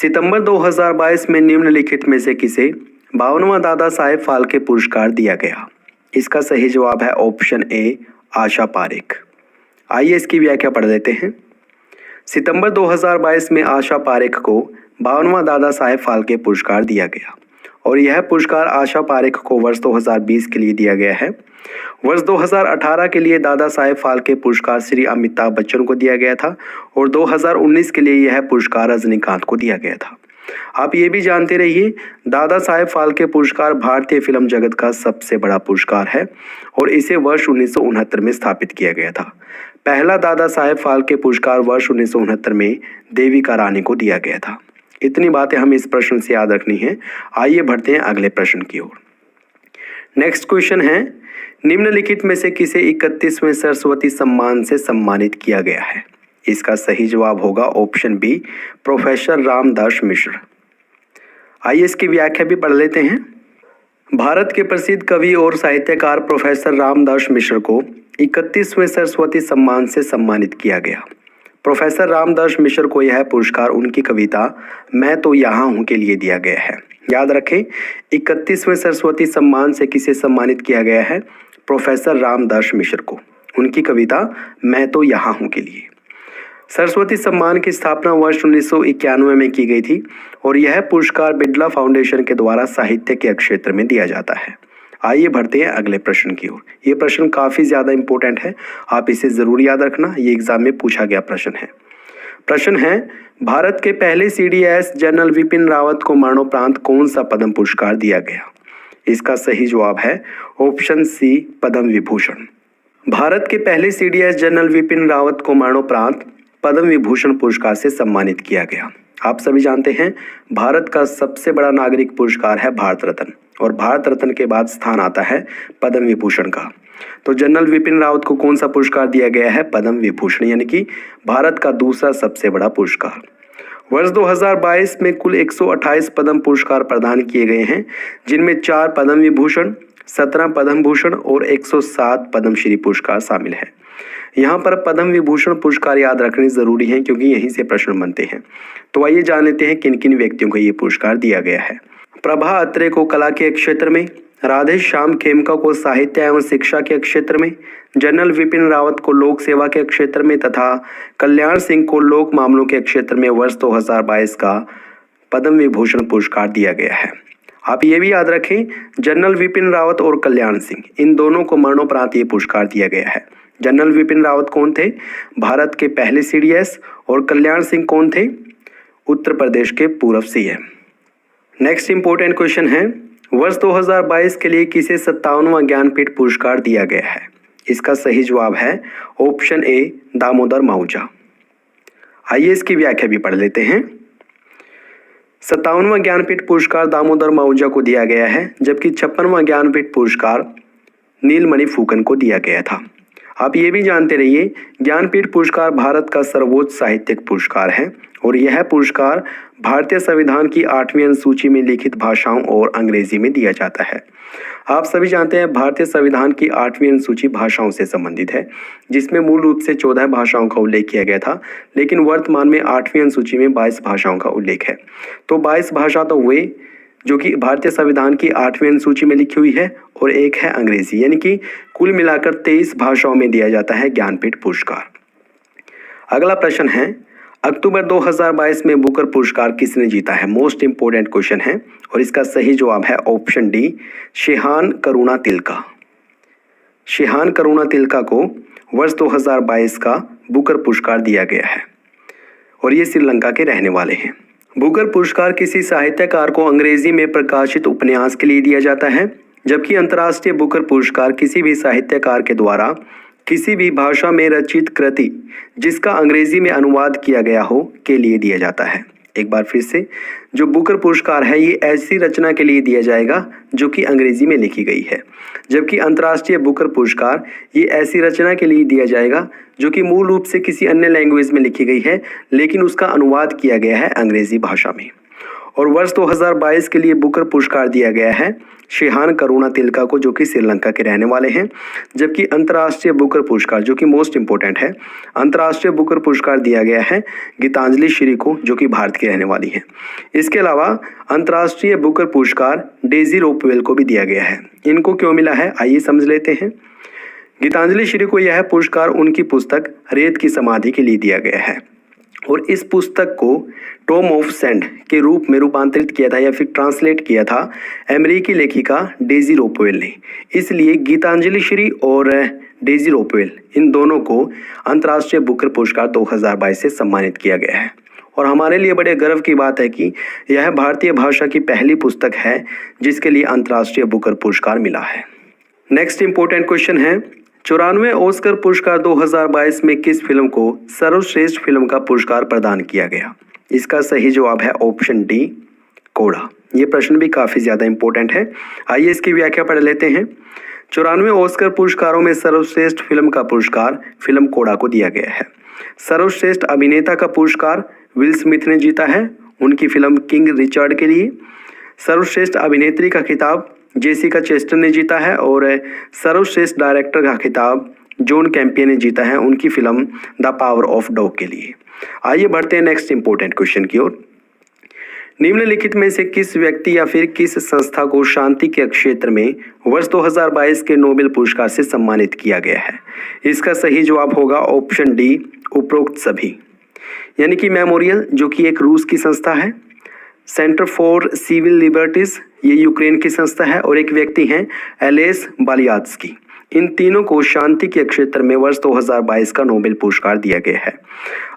सितंबर 2022 में निम्नलिखित में से किसे 52वां दादा साहेब फाल्के पुरस्कार दिया गया? इसका सही जवाब है ऑप्शन ए आशा पारेख। आइए इसकी व्याख्या पढ़ लेते हैं। सितंबर 2022 में आशा पारेख को 52वां दादा साहेब फाल्के पुरस्कार दिया गया और यह पुरस्कार आशा पारेख को वर्ष 2020 के लिए दिया गया है। वर्ष 2018 के लिए दादा साहेब फाल्के पुरस्कार श्री अमिताभ बच्चन को दिया गया था और 2019 के लिए यह पुरस्कार रजनीकांत को दिया गया था। आप ये भी जानते रहिए, दादा साहेब फाल्के पुरस्कार भारतीय फिल्म जगत का सबसे बड़ा पुरस्कार है और इसे वर्ष 1969 में स्थापित किया गया था। पहला दादा साहेब फाल्के पुरस्कार वर्ष 1969 में देविका रानी को दिया गया था। इतनी बातें हमें इस प्रश्न से याद रखनी है। आइए बढ़ते हैं अगले प्रश्न की ओर। नेक्स्ट क्वेश्चन है, निम्नलिखित में से किसे 31वें सरस्वती सम्मान से सम्मानित किया गया है? इसका सही जवाब होगा ऑप्शन बी प्रोफेसर रामदास मिश्र। आइए इसकी व्याख्या भी पढ़ लेते हैं। भारत के प्रसिद्ध कवि और साहित्यकार प्रोफेसर रामदास मिश्र को 31वें सरस्वती सम्मान से सम्मानित किया गया। प्रोफेसर रामदास मिश्र को यह पुरस्कार उनकी कविता मैं तो यहाँ हूँ के लिए दिया गया है। याद रखें, 31वें सरस्वती सम्मान से किसे सम्मानित किया गया है? प्रोफेसर रामदास मिश्र को उनकी कविता मैं तो यहाँ हूँ के लिए। सरस्वती सम्मान की स्थापना वर्ष 1991 में की गई थी और यह पुरस्कार बिड़ला फाउंडेशन के द्वारा साहित्य के क्षेत्र में दिया जाता है। आइए बढ़ते हैं अगले प्रश्न की ओर। ये प्रश्न काफ़ी ज़्यादा इंपॉर्टेंट है, आप इसे ज़रूर याद रखना, ये एग्जाम में पूछा गया प्रश्न है। प्रश्न है, भारत के पहले CDS जनरल विपिन रावत को मरणोपरांत कौन सा पद्म पुरस्कार दिया गया? इसका सही जवाब है ऑप्शन सी पद्म विभूषण। भारत के पहले CDS जनरल विपिन रावत को मरणोपरांत पद्म विभूषण पुरस्कार से सम्मानित किया गया। आप सभी जानते हैं, भारत का सबसे बड़ा नागरिक पुरस्कार है भारत रत्न और भारत रत्न के बाद स्थान आता है पद्म विभूषण का। तो जनरल विपिन रावत को कौन सा पुरस्कार दिया गया है? पद्म विभूषण, यानी कि भारत का दूसरा सबसे बड़ा पुरस्कार। वर्ष 2022 में कुल 128 पद्म पुरस्कार प्रदान किए गए हैं, जिनमें 4 पद्म विभूषण, 17 पद्म भूषण और 107 पद्मश्री पुरस्कार शामिल हैं। यहाँ पर पद्म विभूषण पुरस्कार याद रखने जरूरी है क्योंकि यहीं से प्रश्न बनते हैं। तो आइए जान लेते हैं किन किन व्यक्तियों को ये पुरस्कार दिया गया है। प्रभा अत्रे को कला के क्षेत्र में, राधे श्याम खेमका को साहित्य एवं शिक्षा के क्षेत्र में, जनरल विपिन रावत को लोक सेवा के क्षेत्र में तथा कल्याण सिंह को लोक मामलों के क्षेत्र में वर्ष 2022 का पद्म विभूषण पुरस्कार दिया गया है। आप ये भी याद रखें, जनरल विपिन रावत और कल्याण सिंह, इन दोनों को मरणोपरांत ये पुरस्कार दिया गया है। जनरल विपिन रावत कौन थे? भारत के पहले CDS और कल्याण सिंह कौन थे? उत्तर प्रदेश के पूर्व CM। नेक्स्ट इंपॉर्टेंट क्वेश्चन है, वर्ष 2022 के लिए किसे 57वां ज्ञानपीठ पुरस्कार दिया गया है? इसका सही जवाब है ऑप्शन ए दामोदर माहुजा। आइए इसकी व्याख्या भी पढ़ लेते हैं। 57वां ज्ञानपीठ पुरस्कार दामोदर माहुजा को दिया गया है, जबकि 56वां ज्ञानपीठ पुरस्कार नीलमणि फूकन को दिया गया था। आप ये भी जानते रहिए, ज्ञानपीठ पुरस्कार भारत का सर्वोच्च साहित्यिक पुरस्कार है और यह पुरस्कार भारतीय संविधान की 8वीं अनुसूची में लिखित भाषाओं और अंग्रेजी में दिया जाता है। आप सभी जानते हैं, भारतीय संविधान की 8वीं अनुसूची भाषाओं से संबंधित है, जिसमें मूल रूप से 14 भाषाओं का उल्लेख किया गया था, लेकिन वर्तमान में 8वीं अनुसूची में 22 भाषाओं का उल्लेख है। तो 22 भाषा तो वे जो कि भारतीय संविधान की 8वीं अनुसूची में लिखी हुई है और एक है अंग्रेजी, यानी कि कुल मिलाकर 23 भाषाओं में दिया जाता है ज्ञानपीठ पुरस्कार। अगला प्रश्न है, अक्टूबर 2022 में बुकर पुरस्कार किसने जीता है? मोस्ट इंपोर्टेंट क्वेश्चन है और इसका सही जवाब है ऑप्शन डी शेहान करुणा तिलका। शेहान करुणा तिलका को वर्ष 2022 का बुकर पुरस्कार दिया गया है और ये श्रीलंका के रहने वाले हैं। बुकर पुरस्कार किसी साहित्यकार को अंग्रेजी में प्रकाशित उपन्यास के लिए दिया जाता है, जबकि अंतर्राष्ट्रीय बुकर पुरस्कार किसी भी साहित्यकार के द्वारा किसी भी भाषा में रचित कृति जिसका अंग्रेजी में अनुवाद किया गया हो के लिए दिया जाता है। एक बार फिर से, जो बुकर पुरस्कार है ये ऐसी रचना के लिए दिया जाएगा जो कि अंग्रेजी में लिखी गई है, जबकि अंतर्राष्ट्रीय बुकर पुरस्कार ये ऐसी रचना के लिए दिया जाएगा जो कि मूल रूप से किसी अन्य लैंग्वेज में लिखी गई है लेकिन उसका अनुवाद किया गया है अंग्रेजी भाषा में। और वर्ष 2022 के लिए बुकर पुरस्कार दिया गया है शिहान करुणातिलका को, जो कि श्रीलंका के रहने वाले हैं। जबकि अंतर्राष्ट्रीय बुकर पुरस्कार, जो कि मोस्ट इंपॉर्टेंट है, अंतर्राष्ट्रीय बुकर पुरस्कार दिया गया है गीतांजलि श्री को, जो कि भारत की रहने वाली है। इसके अलावा अंतर्राष्ट्रीय बुकर पुरस्कार डेजी रोपवेल को भी दिया गया है। इनको क्यों मिला है, आइए समझ लेते हैं। गीतांजलि श्री को यह पुरस्कार उनकी पुस्तक रेत की समाधि के लिए दिया गया है और इस पुस्तक को टॉम ऑफ सैंड के रूप में रूपांतरित किया था या फिर ट्रांसलेट किया था अमेरिकी लेखिका डेजी रोपवेल ने। इसलिए गीतांजलि श्री और डेजी रोपवेल, इन दोनों को अंतर्राष्ट्रीय बुकर पुरस्कार 2022 से सम्मानित किया गया है। और हमारे लिए बड़े गर्व की बात है कि यह भारतीय भाषा की पहली पुस्तक है जिसके लिए अंतर्राष्ट्रीय बुकर पुरस्कार मिला है। नेक्स्ट इंपॉर्टेंट क्वेश्चन है, 94वें ऑस्कर पुरस्कार 2022 में किस फिल्म को सर्वश्रेष्ठ फिल्म का पुरस्कार प्रदान किया गया? इसका सही जवाब है ऑप्शन डी, कोड़ा। ये प्रश्न भी काफ़ी ज़्यादा इंपॉर्टेंट है, आइए इसकी व्याख्या पढ़ लेते हैं। 94वें ऑस्कर पुरस्कारों में सर्वश्रेष्ठ फिल्म का पुरस्कार फिल्म कोड़ा को दिया गया है। सर्वश्रेष्ठ अभिनेता का पुरस्कार विल स्मिथ ने जीता है उनकी फिल्म किंग रिचर्ड के लिए। सर्वश्रेष्ठ अभिनेत्री का खिताब जेसिका चेस्टन ने जीता है और सर्वश्रेष्ठ डायरेक्टर का खिताब जॉन कैंपियन ने जीता है उनकी film the power of dog के लिए। आइए बढ़ते हैं नेक्स्ट इंपॉर्टेंट क्वेश्चन की ओर। निम्नलिखित में से किस व्यक्ति या फिर किस संस्था को शांति के क्षेत्र में वर्ष 2022 के नोबेल पुरस्कार से सम्मानित किया गया है? इसका सही जवाब होगा ऑप्शन डी, उपरोक्त सभी। यानी कि मेमोरियल, जो कि एक रूस की संस्था है, सेंटर फॉर सिविल लिबर्टीज, ये यूक्रेन की संस्था है, और एक व्यक्ति हैं एलेस बालियात्स्की। इन तीनों को शांति के क्षेत्र में वर्ष 2022 का नोबेल पुरस्कार दिया गया है।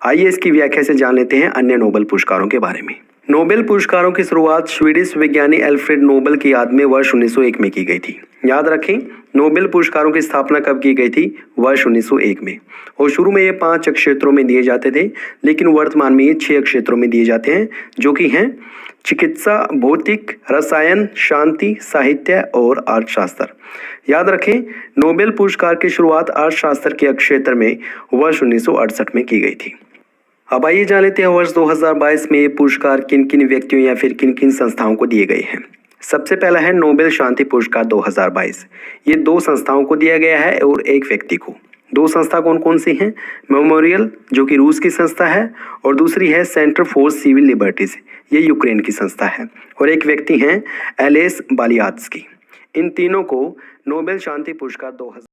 आइए इसकी व्याख्या से जान लेते हैं अन्य नोबेल पुरस्कारों के बारे में। नोबेल पुरस्कारों की शुरुआत स्वीडिश वैज्ञानिक एल्फ्रेड नोबेल की याद में वर्ष 1901 में की गई थी। याद रखें, नोबेल पुरस्कारों की स्थापना कब की गई थी? वर्ष 1901 में। और शुरू में ये 5 क्षेत्रों में दिए जाते थे, लेकिन वर्तमान में ये 6 क्षेत्रों में दिए जाते हैं, जो कि हैं चिकित्सा, भौतिक, रसायन, शांति, साहित्य और अर्थशास्त्र। याद रखें, नोबेल पुरस्कार की शुरुआत अर्थशास्त्र के क्षेत्र में वर्ष 1968 में की गई थी। अब आइए जान लेते हैं वर्ष 2022 में ये पुरस्कार किन किन व्यक्तियों या फिर किन किन संस्थाओं को दिए गए हैं। सबसे पहला है नोबेल शांति पुरस्कार 2022। ये 2 संस्थाओं को दिया गया है और एक व्यक्ति को। 2 संस्था कौन कौन सी हैं? मेमोरियल, जो कि रूस की संस्था है, और दूसरी है सेंटर फॉर सिविल लिबर्टीज, ये यूक्रेन की संस्था है, और एक व्यक्ति हैं एलेस बालियात्स्की। इन तीनों को नोबेल शांति पुरस्कार 2022